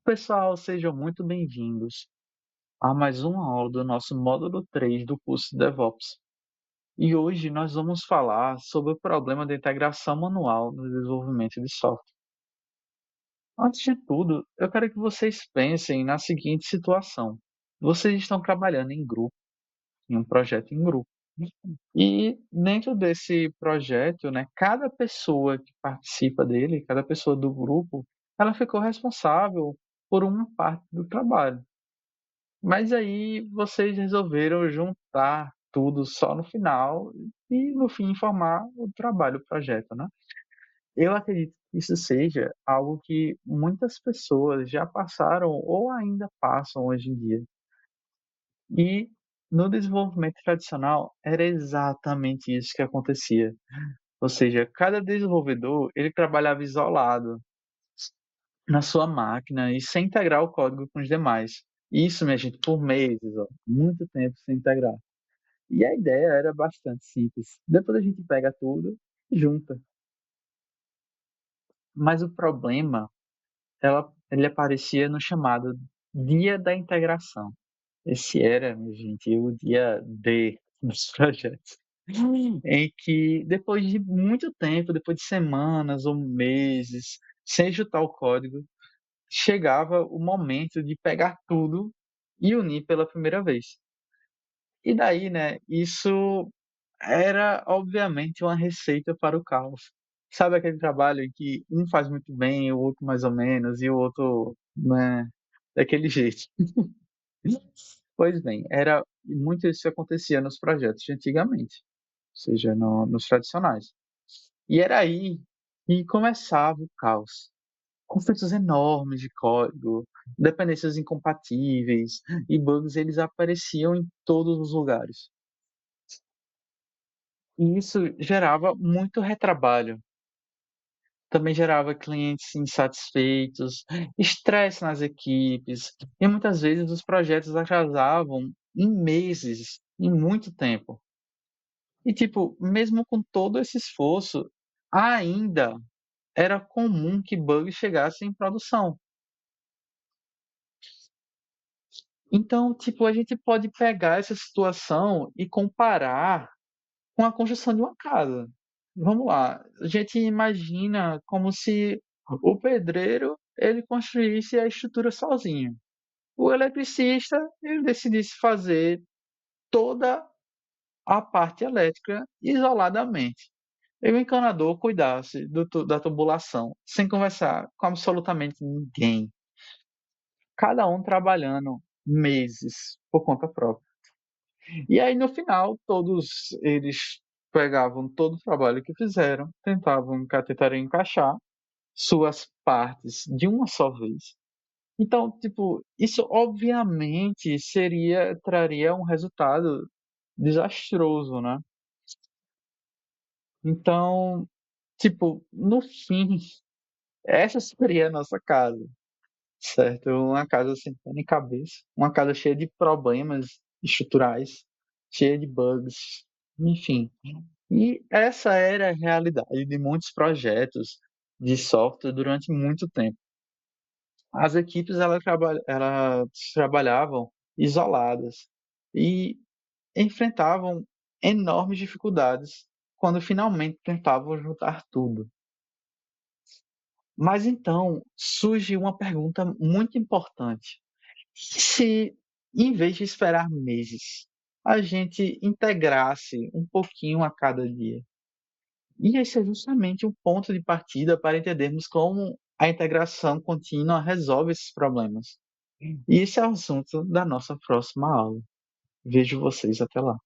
Pessoal, sejam muito bem-vindos a mais uma aula do nosso módulo 3 do curso de DevOps. E hoje nós vamos falar sobre o problema da integração manual no desenvolvimento de software. Antes de tudo, eu quero que vocês pensem na seguinte situação: vocês estão trabalhando em grupo, em um projeto em grupo. E dentro desse projeto, né, cada pessoa que participa dele, cada pessoa do grupo, ela ficou responsável por uma parte do trabalho. Mas aí vocês resolveram juntar tudo só no final e no fim formar o trabalho, o projeto, né. Eu acredito que isso seja algo que muitas pessoas já passaram ou ainda passam hoje em dia. E no desenvolvimento tradicional era exatamente isso que acontecia. Ou seja, cada desenvolvedor, ele trabalhava isolado na sua máquina e sem integrar o código com os demais. Isso, minha gente, por meses, ó, muito tempo sem integrar. E a ideia era bastante simples. Depois a gente pega tudo e junta. Mas o problema, ele aparecia no chamado Dia da Integração. Esse era, minha gente, o dia D dos projetos. Em que, depois de muito tempo, depois de semanas ou meses, sem juntar o código, chegava o momento de pegar tudo e unir pela primeira vez. E daí, né, isso era obviamente uma receita para o caos. Sabe aquele trabalho em que um faz muito bem, o outro mais ou menos, e o outro, né, daquele jeito. Pois bem, era muito isso que acontecia nos projetos de antigamente, ou seja, nos tradicionais. E era aí que começava o caos. Conflitos enormes de código, dependências incompatíveis e bugs, eles apareciam em todos os lugares. E isso gerava muito retrabalho, também gerava clientes insatisfeitos, estresse nas equipes, e muitas vezes os projetos atrasavam em meses, em muito tempo. E tipo, mesmo com todo esse esforço, ainda era comum que bugs chegassem em produção. Então, tipo, a gente pode pegar essa situação e comparar com a construção de uma casa. Vamos lá, a gente imagina como se o pedreiro, ele construísse a estrutura sozinho. O eletricista, ele decidisse fazer toda a parte elétrica isoladamente. E o encanador cuidasse da tubulação, sem conversar com absolutamente ninguém. Cada um trabalhando meses por conta própria. E aí, no final, todos eles pegavam todo o trabalho que fizeram, tentariam encaixar suas partes de uma só vez. Então, tipo, isso obviamente traria um resultado desastroso, né? Então, tipo, no fim, essa seria a nossa casa, certo? Uma casa sem pé nem cabeça, uma casa cheia de problemas estruturais, cheia de bugs, enfim. E essa era a realidade de muitos projetos de software durante muito tempo. As equipes elas trabalhavam isoladas e enfrentavam enormes dificuldades quando finalmente tentavam juntar tudo. Mas então surge uma pergunta muito importante: e se, em vez de esperar meses, a gente integrasse um pouquinho a cada dia? E esse é justamente um ponto de partida para entendermos como a integração contínua resolve esses problemas. E esse é o assunto da nossa próxima aula. Vejo vocês até lá.